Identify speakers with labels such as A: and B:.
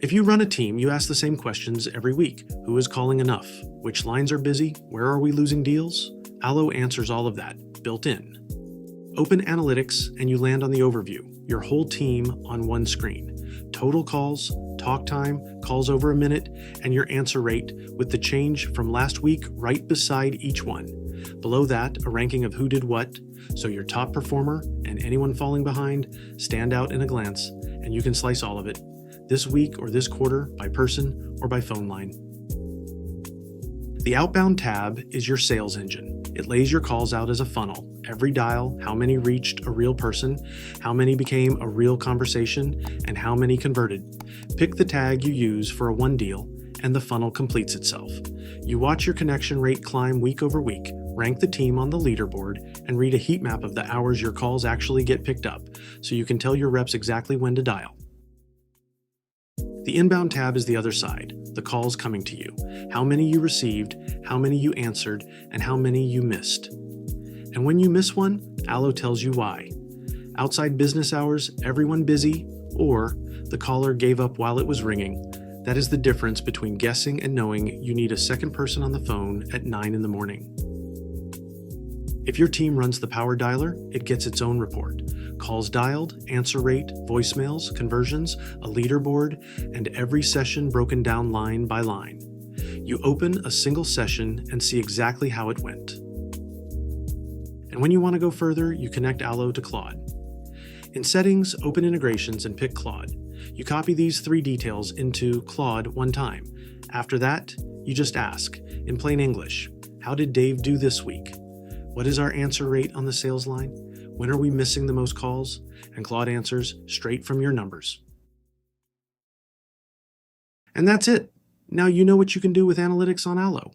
A: If you run a team, you ask the same questions every week. Who is calling enough? Which lines are busy? Where are we losing deals? Allo answers all of that, built in. Open Analytics and you land on the overview, your whole team on one screen. Total calls, talk time, calls over a minute, and your answer rate with the change from last week right beside each one. Below that, a ranking of who did what, so your top performer and anyone falling behind stand out in a glance, and you can slice all of it, this week or this quarter, by person or by phone line. The Outbound tab is your sales engine. It lays your calls out as a funnel. Every dial, how many reached a real person, how many became a real conversation, and how many converted. Pick the tag you use for a one deal, and the funnel completes itself. You watch your connection rate climb week over week, rank the team on the leaderboard, and read a heat map of the hours your calls actually get picked up, so you can tell your reps exactly when to dial. The Inbound tab is the other side, the calls coming to you, how many you received, how many you answered, and how many you missed. And when you miss one, Allo tells you why. Outside business hours, everyone busy, or the caller gave up while it was ringing. That is the difference between guessing and knowing you need a second person on the phone at 9 in the morning. If your team runs the power dialer, it gets its own report. Calls dialed, answer rate, voicemails, conversions, a leaderboard, and every session broken down line by line. You open a single session and see exactly how it went. And when you want to go further, you connect Allo to Claude. In Settings, open Integrations and pick Claude. You copy these three details into Claude one time. After that, you just ask, in plain English, how did Dave do this week? What is our answer rate on the sales line? When are we missing the most calls? And Claude answers straight from your numbers. And that's it. Now you know what you can do with analytics on Allo.